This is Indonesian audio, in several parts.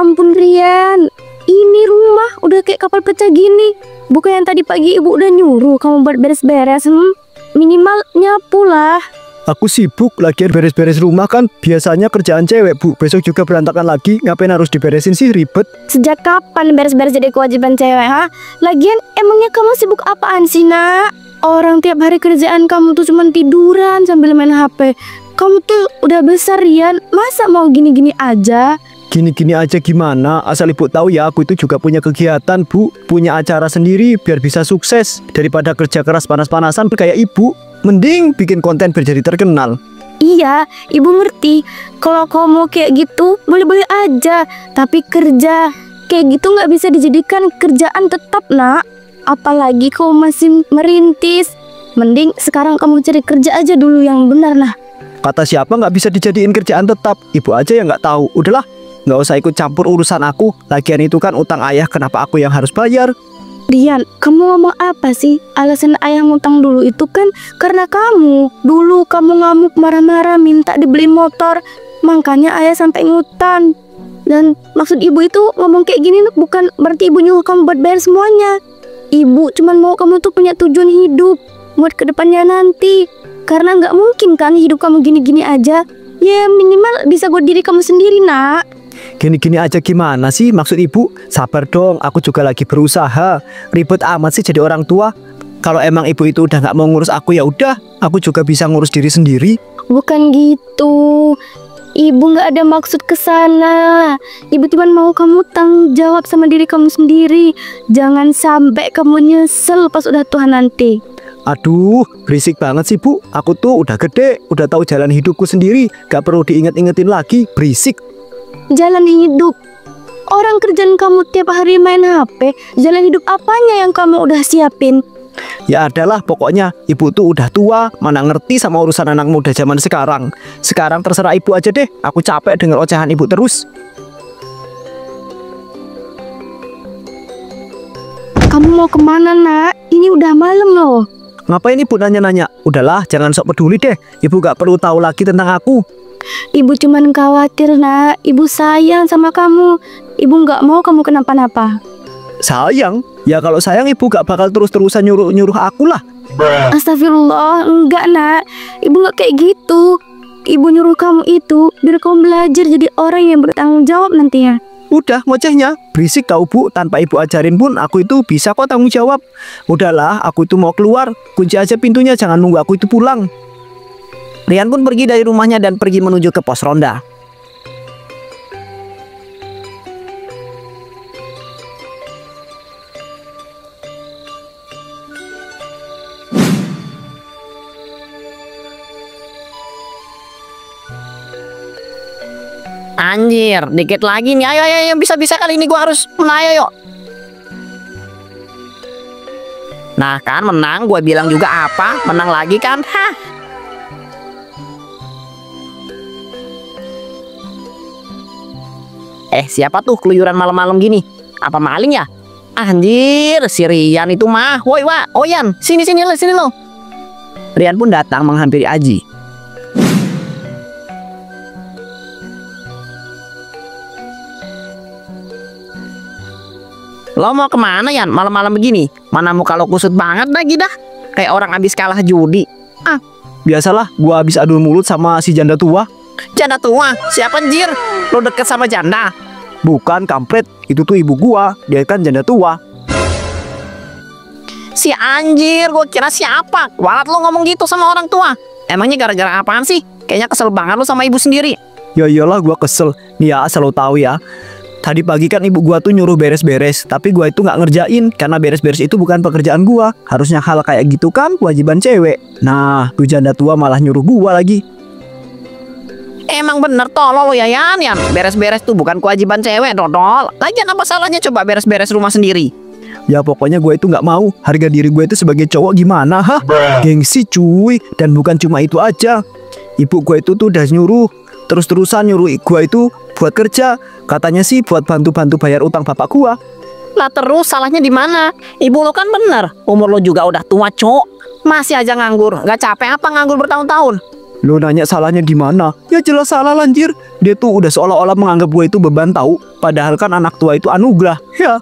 ampun Rian, ini rumah udah kayak kapal pecah gini. Bukan yang tadi pagi ibu udah nyuruh kamu buat beres-beres, minimal nyapu lah. Aku sibuk lagian beres-beres rumah kan biasanya kerjaan cewek bu. Besok juga berantakan lagi, ngapain harus diberesin sih, ribet. Sejak kapan beres-beres jadi kewajiban cewek, ha? Lagian emangnya kamu sibuk apaan sih nak? Orang tiap hari kerjaan kamu tuh cuma tiduran sambil main HP. Kamu tuh udah besar Rian, masa mau gini-gini aja? Gini-gini aja gimana? Asal ibu tahu ya, aku itu juga punya kegiatan bu. Punya acara sendiri biar bisa sukses. Daripada kerja keras panas-panasan kayak ibu, mending bikin konten biar jadi terkenal. Iya, ibu ngerti. Kalau kamu kayak gitu, boleh-boleh aja. Tapi kerja kayak gitu nggak bisa dijadikan kerjaan tetap nak. Apalagi kamu masih merintis. Mending sekarang kamu cari kerja aja dulu yang benar lah. Kata siapa nggak bisa dijadiin kerjaan tetap? Ibu aja yang nggak tahu. Udahlah, nggak usah ikut campur urusan aku. Lagian itu kan utang ayah, kenapa aku yang harus bayar? Rian, kamu ngomong apa sih? Alasan ayah ngutang dulu itu kan karena kamu. Dulu kamu ngamuk marah-marah minta dibeli motor. Makanya ayah sampai ngutang. Dan maksud ibu itu ngomong kayak gini bukan berarti ibu nyuruh kamu buat bayar semuanya. Ibu cuman mau kamu tuh punya tujuan hidup buat kedepannya nanti. Karena nggak mungkin kan hidup kamu gini-gini aja. Ya minimal bisa buat diri kamu sendiri nak. Gini-gini aja gimana sih maksud ibu? Sabar dong, aku juga lagi berusaha. Ribet amat sih jadi orang tua. Kalau emang ibu itu udah nggak mau ngurus aku, ya udah, aku juga bisa ngurus diri sendiri. Bukan gitu. Ibu nggak ada maksud ke sana. Ibu cuma mau kamu tanggung jawab sama diri kamu sendiri. Jangan sampai kamu nyesel pas udah tua nanti. Aduh, berisik banget sih bu. Aku tuh udah gede, udah tahu jalan hidupku sendiri. Gak perlu diinget-ingetin lagi, berisik. Jalan hidup. Orang kerjaan kamu tiap hari main HP. Jalan hidup apanya yang kamu udah siapin? Ya adalah, pokoknya ibu tuh udah tua, mana ngerti sama urusan anak muda zaman sekarang. Sekarang terserah ibu aja deh, aku capek denger ocehan ibu terus. Kamu mau kemana nak? Ini udah malam loh. Ngapain ibu nanya-nanya? Udahlah, jangan sok peduli deh. Ibu gak perlu tahu lagi tentang aku. Ibu cuman khawatir nak. Ibu sayang sama kamu. Ibu gak mau kamu kenapa-napa. Sayang? Ya kalau sayang ibu gak bakal terus-terusan nyuruh-nyuruh aku lah. Astagfirullah, enggak nak. Ibu gak kayak gitu. Ibu nyuruh kamu itu biar kamu belajar jadi orang yang bertanggung jawab nantinya. Udah ngocehnya, berisik kau bu. Tanpa ibu ajarin pun aku itu bisa kok tanggung jawab. Udahlah, aku itu mau keluar. Kunci aja pintunya, jangan nunggu aku itu pulang. Rian pun pergi dari rumahnya dan pergi menuju ke pos ronda. Anjir, dikit lagi nih. Ayo, bisa kali ini gua harus menang, ayo, yuk. Nah kan, menang. Gua bilang juga apa? Menang lagi kan? Hah? Siapa tuh keluyuran malam-malam gini? Apa maling ya? Anjir, si Rian itu mah. Woi, Oyan, sini lo. Rian pun datang menghampiri Aji. Lo mau kemana Yan? Malam-malam begini? Mana muka lo kusut banget lagi dah. Kayak orang habis kalah judi. Biasalah, gua habis adu mulut sama si janda tua. Janda tua? Siapa anjir? Lo deket sama janda? Bukan, kampret. Itu tuh ibu gua. Dia kan janda tua. Si anjir, gua kira siapa? Walat lo ngomong gitu sama orang tua. Emangnya gara-gara apaan sih? Kayaknya kesel banget lo sama ibu sendiri. Ya iyalah, gua kesel. Nih ya, asal lo tahu ya. Tadi pagi kan ibu gua tuh nyuruh beres-beres, tapi gua itu nggak ngerjain karena beres-beres itu bukan pekerjaan gua. Harusnya hal kayak gitu kan kewajiban cewek. Nah, tuh janda tua malah nyuruh gua lagi. Emang bener tolol lo ya Yan. Beres-beres tuh bukan kewajiban cewek, dodol. Lagian apa salahnya coba beres-beres rumah sendiri? Ya pokoknya gue itu nggak mau. Harga diri gue itu sebagai cowok gimana, hah? Gengsi cuy. Dan bukan cuma itu aja. Ibu gue itu tuh udah nyuruh terus-terusan nyuruh gue itu buat kerja. Katanya sih buat bantu-bantu bayar utang bapak gue. Lah terus salahnya di mana? Ibu lo kan bener. Umur lo juga udah tua, cok. Masih aja nganggur. Gak capek apa nganggur bertahun-tahun? Lo nanya salahnya di mana? Ya jelas salah lanjir. Dia tuh udah seolah-olah menganggap gue itu beban tahu. Padahal kan anak tua itu anugerah. Ya.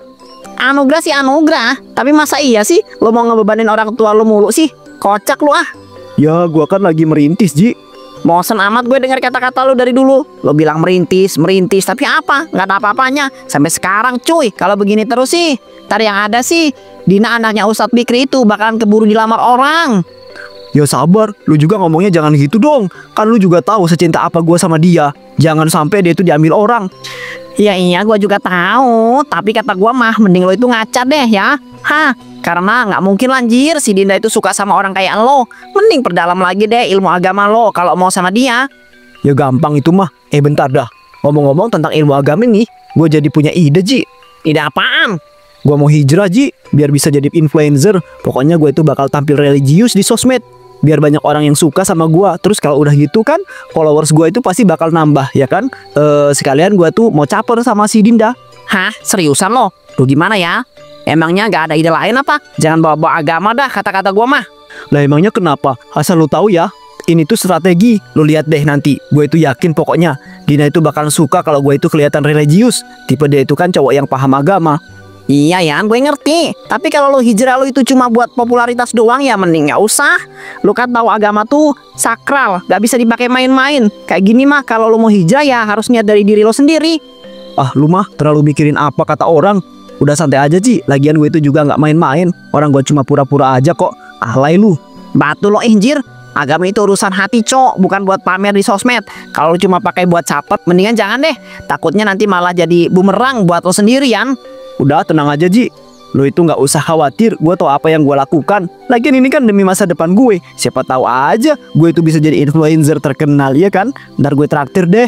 Anugerah sih anugerah. Tapi masa iya sih lo mau ngebebanin orang tua lo mulu sih? Kocak lu ah. Ya gue kan lagi merintis Ji. Bosen amat gue dengar kata-kata lo dari dulu. Lo bilang merintis, tapi apa? Gak ada apa-apanya. Sampai sekarang cuy. Kalau begini terus sih, ntar yang ada sih Dina anaknya Ustadz Bikri itu bakalan keburu dilamar orang. Ya sabar, lu juga ngomongnya jangan gitu dong. Kan lu juga tahu secinta apa gue sama dia. Jangan sampai dia itu diambil orang. Iya gue juga tahu. Tapi kata gue mah mending lo itu ngaca deh ya. Karena nggak mungkin lanjir si Dinda itu suka sama orang kayak lo. Mending perdalam lagi deh ilmu agama lo kalau mau sama dia. Ya gampang itu mah. Bentar dah. Ngomong-ngomong tentang ilmu agama nih, gue jadi punya ide Ji. Ide apaan? Gue mau hijrah Ji, biar bisa jadi influencer. Pokoknya gue itu bakal tampil religius di sosmed, biar banyak orang yang suka sama gue. Terus kalau udah gitu kan, followers gue itu pasti bakal nambah, ya kan? Sekalian gue tuh mau caper sama si Dinda. Hah? Seriusan lo? Lu gimana ya? Emangnya gak ada ide lain apa? Jangan bawa-bawa agama dah kata-kata gue mah. Lah emangnya kenapa? Asal lu tahu ya, ini tuh strategi. Lu lihat deh nanti. Gue itu yakin pokoknya Dina itu bakal suka kalau gue itu kelihatan religius. Tipe dia itu kan cowok yang paham agama. Iya ya, gue ngerti. Tapi kalau lo hijrah lo itu cuma buat popularitas doang ya mending gak usah. Lo kan tahu agama tuh sakral, gak bisa dipakai main-main. Kayak gini mah kalau lo mau hijrah ya harus niat dari diri lo sendiri. Ah lu mah terlalu mikirin apa kata orang. Udah santai aja Ci. Lagian gue itu juga gak main-main. Orang gue cuma pura-pura aja kok. Alay lu. Batu lo injir. Agama itu urusan hati cok, bukan buat pamer di sosmed. Kalau lo cuma pakai buat catat, mendingan jangan deh. Takutnya nanti malah jadi bumerang buat lo sendirian. Udah tenang aja Ji. Lo itu gak usah khawatir. Gue tau apa yang gue lakukan. Lagian ini kan demi masa depan gue. Siapa tahu aja gue itu bisa jadi influencer terkenal, ya kan? Ntar gue traktir deh.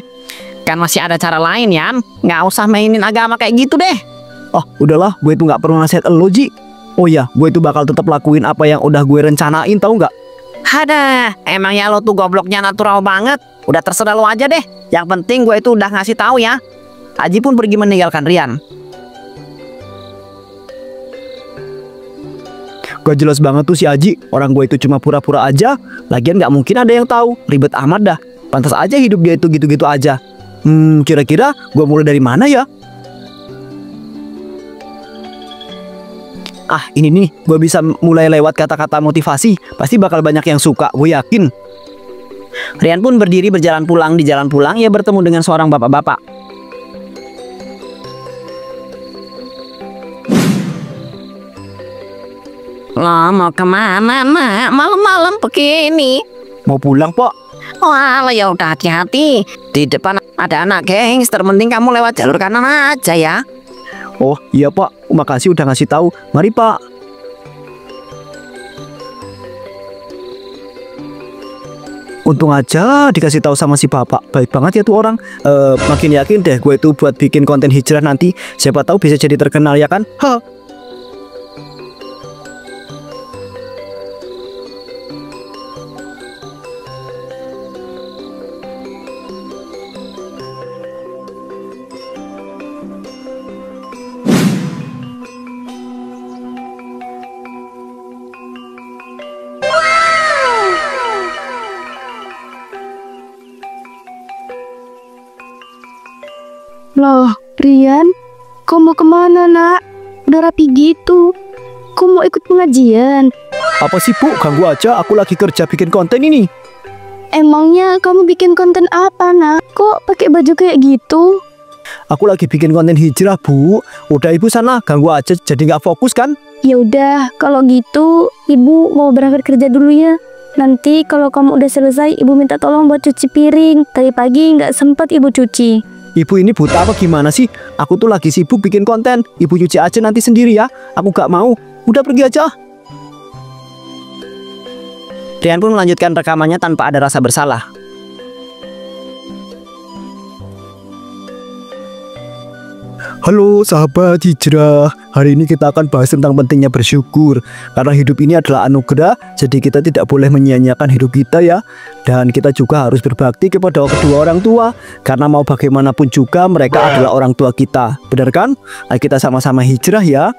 Kan masih ada cara lain Yan. Gak usah mainin agama kayak gitu deh. Oh udahlah, gue itu gak perlu nasihat lo Ji. Oh ya, gue itu bakal tetap lakuin apa yang udah gue rencanain, tau gak? Ada, emangnya lo tuh gobloknya natural banget. Udah terserah lo aja deh. Yang penting gue itu udah ngasih tahu ya. Aji pun pergi meninggalkan Rian. Gak jelas banget tuh si Aji. Orang gue itu cuma pura-pura aja. Lagian gak mungkin ada yang tahu. Ribet amat dah. Pantas aja hidup dia itu gitu-gitu aja. Kira-kira gue mulai dari mana ya? Ah ini nih, gue bisa mulai lewat kata-kata motivasi. Pasti bakal banyak yang suka, gue yakin. Rian pun berdiri berjalan pulang. Di jalan pulang ia bertemu dengan seorang bapak-bapak. Lo mau kemana nak? Malam-malam begini. Mau pulang Pok. Wah ya udah hati-hati. Di depan ada anak gangster. Mending kamu lewat jalur kanan aja ya. Oh iya Pak, makasih udah ngasih tahu. Mari Pak. Untung aja dikasih tahu sama si bapak. Baik banget ya tuh orang. Makin yakin deh gue itu buat bikin konten hijrah nanti. Siapa tahu bisa jadi terkenal ya kan? Loh, Rian, kau mau kemana nak? Udah rapi gitu. Kau mau ikut pengajian? Apa sih Bu? Ganggu aja, aku lagi kerja bikin konten ini. Emangnya kamu bikin konten apa nak? Kok pakai baju kayak gitu? Aku lagi bikin konten hijrah Bu. Udah ibu sana, ganggu aja jadi nggak fokus kan? Ya udah, kalau gitu ibu mau berangkat kerja dulu ya. Nanti kalau kamu udah selesai, ibu minta tolong buat cuci piring. Tadi pagi nggak sempat ibu cuci. Ibu ini buta apa gimana sih? Aku tuh lagi sibuk bikin konten. Ibu cuci aja nanti sendiri ya. Aku gak mau. Udah pergi aja. Rian pun melanjutkan rekamannya tanpa ada rasa bersalah. Halo sahabat hijrah. Hari ini kita akan bahas tentang pentingnya bersyukur. Karena hidup ini adalah anugerah, jadi kita tidak boleh menyia-nyiakan hidup kita ya. Dan kita juga harus berbakti kepada kedua orang tua. Karena mau bagaimanapun juga mereka adalah orang tua kita. Benar kan? Ayo kita sama-sama hijrah ya.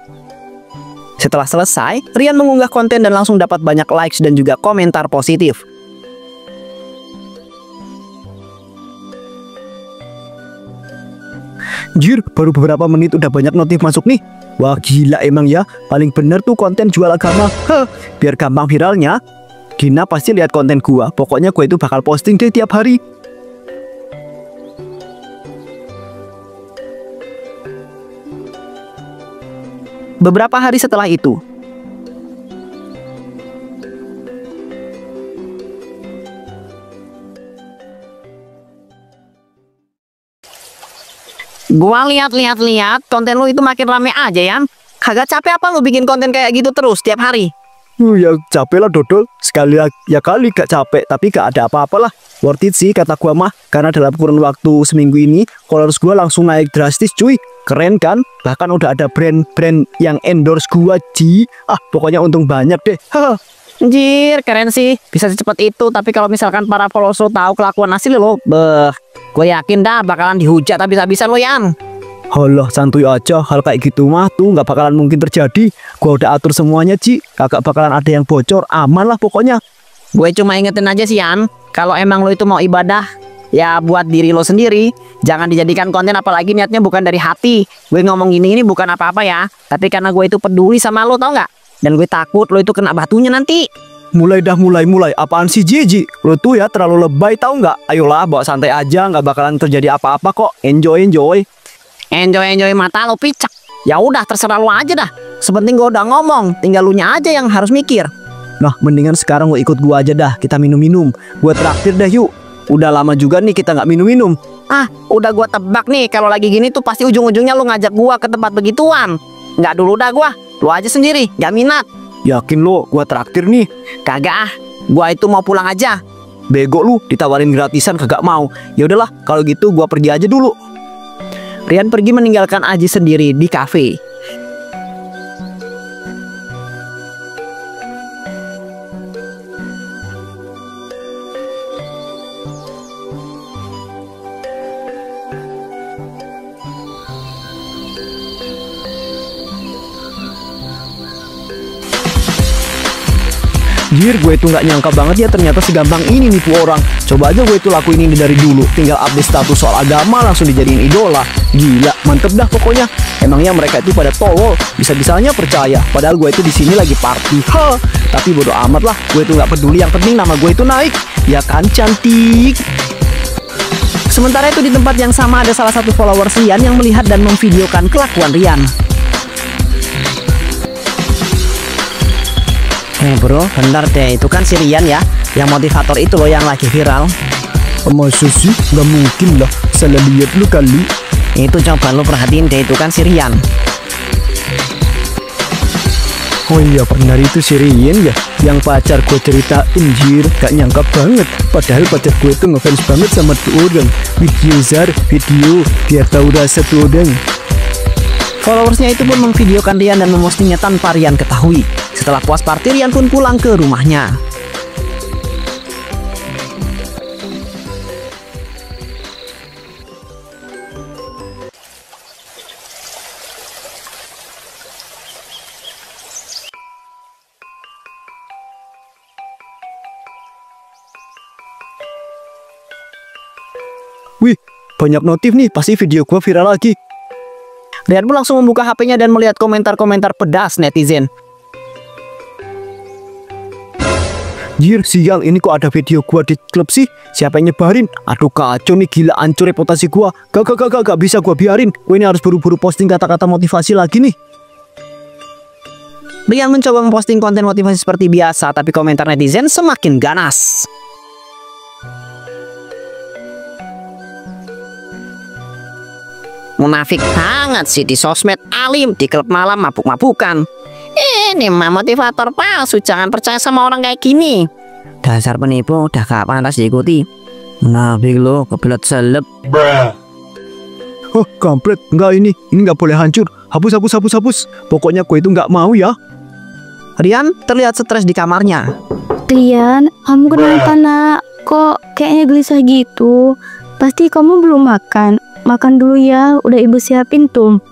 Setelah selesai, Rian mengunggah konten dan langsung dapat banyak likes dan juga komentar positif. Jir, baru beberapa menit udah banyak notif masuk nih. Wah gila emang ya, paling bener tuh konten jual agama. Biar gampang viralnya, Gina pasti lihat konten gua. Pokoknya gua itu bakal posting deh tiap hari. Beberapa hari setelah itu, gua lihat konten lu itu makin rame aja ya. Kagak capek apa lu bikin konten kayak gitu terus tiap hari? Ya capek lah Dodol. Sekali ya kali gak capek, tapi gak ada apa-apalah. Worth it sih kata gua mah. Karena dalam kurun waktu seminggu ini followers gua langsung naik drastis cuy. Keren kan? Bahkan udah ada brand-brand yang endorse gua Ji. Pokoknya untung banyak deh. Anjir, keren sih. Bisa secepat itu. Tapi kalau misalkan para followers lo tahu kelakuan asli lo, gue yakin dah bakalan dihujat habis-habisan lo Yan. Halah santuy aja, hal kayak gitu mah tuh nggak bakalan mungkin terjadi. Gua udah atur semuanya Ci, kagak bakalan ada yang bocor, aman lah pokoknya. Gue cuma ingetin aja sih Yan, kalau emang lo itu mau ibadah, ya buat diri lo sendiri. Jangan dijadikan konten apalagi niatnya bukan dari hati. Gue ngomong gini ini bukan apa-apa ya, tapi karena gue itu peduli sama lo tau nggak? Dan gue takut lo itu kena batunya nanti. Mulai apaan sih Ji? Lo tuh ya terlalu lebay tau nggak? Ayolah bawa santai aja, nggak bakalan terjadi apa-apa kok. Enjoy mata lo picak. Ya udah terserah lo aja dah. Sepenting gue udah ngomong, tinggal lu nya aja yang harus mikir. Nah mendingan sekarang lo ikut gua aja dah, kita minum-minum. Gue traktir dah yuk. Udah lama juga nih kita nggak minum-minum. Udah gua tebak nih kalau lagi gini tuh pasti ujung-ujungnya lu ngajak gua ke tempat begituan. Nggak dulu dah gua, lu aja sendiri, gak minat. Yakin lo gua traktir nih? Kagak gua itu mau pulang aja. Bego lu, ditawarin gratisan kagak mau. Ya udahlah, kalau gitu gua pergi aja dulu. Rian pergi meninggalkan Aji sendiri di kafe. Jir, gue itu nggak nyangka banget ya ternyata segampang ini nipu orang. Coba aja gue itu lakuin ini dari dulu. Tinggal update status soal agama langsung dijadiin idola. Gila, mantep dah pokoknya. Emangnya mereka itu pada tolol, bisa-bisanya percaya. Padahal gue itu di sini lagi party. Tapi bodo amat lah, gue itu nggak peduli. Yang penting nama gue itu naik. Ya kan cantik. Sementara itu di tempat yang sama ada salah satu followers Rian yang melihat dan memvideokan kelakuan Rian. Bro, bentar deh, itu kan si Rian ya, yang motivator itu loh yang lagi viral. Masa sih? Gak mungkin lah, salah lihat lu kali. Itu coba lu perhatiin deh, itu kan si Rian. Oh iya benar itu si Rian ya, yang pacar gue ceritain. Jir, gak nyangka banget. Padahal pacar gue itu ngefans banget sama tuh orang. Video biar tahu rasa tuh orang. Followersnya itu pun memvideokan Rian dan mempostingnya tanpa Rian ketahui. Setelah puas party, Rian pun pulang ke rumahnya. Wih, banyak notif nih, pasti video gua viral lagi. Rian pun langsung membuka HP-nya dan melihat komentar-komentar pedas netizen. Jir, sial, ini kok ada video gua di klub sih? Siapa yang nyebarin? Aduh kacau nih, gila, hancur reputasi gua. Gak bisa gua biarin. Gua ini harus buru-buru posting kata-kata motivasi lagi nih. Rian mencoba memposting konten motivasi seperti biasa, tapi komentar netizen semakin ganas. Munafik banget sih di sosmed, alim, di klub malam mabuk-mabukan. Ini mah motivator palsu, jangan percaya sama orang kayak gini. Dasar penipu, udah gak pantas diikuti. Munafik lo, kebelet seleb. Oh kampret, enggak ini nggak boleh hancur. Hapus. Pokoknya gue itu nggak mau ya. Rian terlihat stres di kamarnya. Rian, kamu kenapa nak? Kok kayaknya gelisah gitu? Pasti kamu belum makan. Makan dulu ya, udah ibu siapin tuh.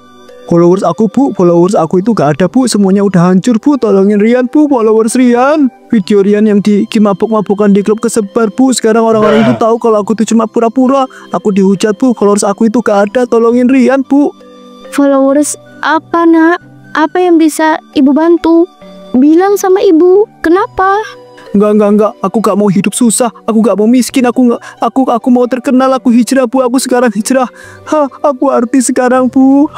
Followers aku bu, followers aku itu gak ada bu, semuanya udah hancur bu, tolongin Rian bu, followers Rian. Video Rian yang mabuk-mabukan di klub kesebar Bu. Sekarang orang-orang itu tahu kalau aku tuh cuma pura-pura. Aku dihujat Bu, followers aku itu gak ada. Tolongin Rian Bu. Followers apa nak? Apa yang bisa ibu bantu? Bilang sama ibu. Kenapa? Enggak. Aku gak mau hidup susah. Aku gak mau miskin. Aku mau terkenal. Aku hijrah Bu. Aku sekarang hijrah. Aku artis sekarang Bu.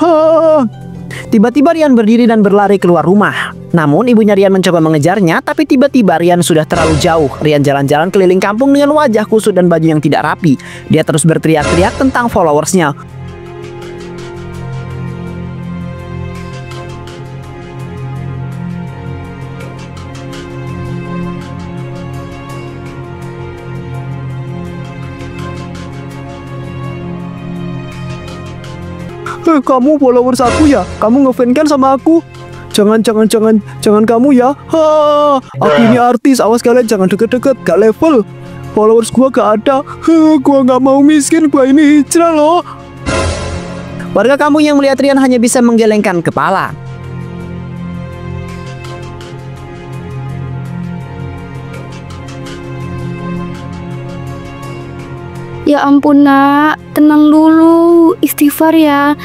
Tiba-tiba Rian berdiri dan berlari keluar rumah. Namun ibunya Rian mencoba mengejarnya, tapi tiba-tiba Rian sudah terlalu jauh. Rian jalan-jalan keliling kampung dengan wajah kusut dan baju yang tidak rapi. Dia terus berteriak-teriak tentang followersnya. Kamu followers aku ya? Kamu ngefans kan sama aku? Jangan kamu ya. Aku ini artis. Awas kalian jangan deket-deket. Gak level. Followers gua gak ada. Gua gak mau miskin. Gua ini hijrah loh. Warga kampung yang melihat Rian hanya bisa menggelengkan kepala. Ya ampun nak, tenang dulu, istighfar ya.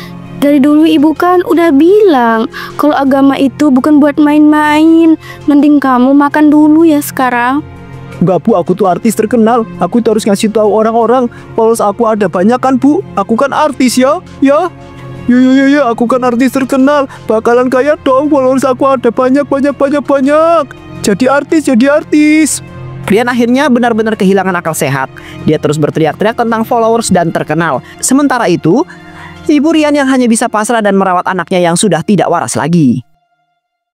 Dari dulu ibu kan udah bilang kalau agama itu bukan buat main-main. Mending kamu makan dulu ya sekarang. Enggak Bu, aku tuh artis terkenal. Aku tuh harus ngasih tahu orang-orang. Followers aku ada banyak kan Bu. Aku kan artis ya. Ya, aku kan artis terkenal. Bakalan kaya dong. Followers aku ada banyak. Jadi artis. Rian akhirnya benar-benar kehilangan akal sehat. Dia terus berteriak-teriak tentang followers dan terkenal. Sementara itu, ibu Rian yang hanya bisa pasrah dan merawat anaknya yang sudah tidak waras lagi.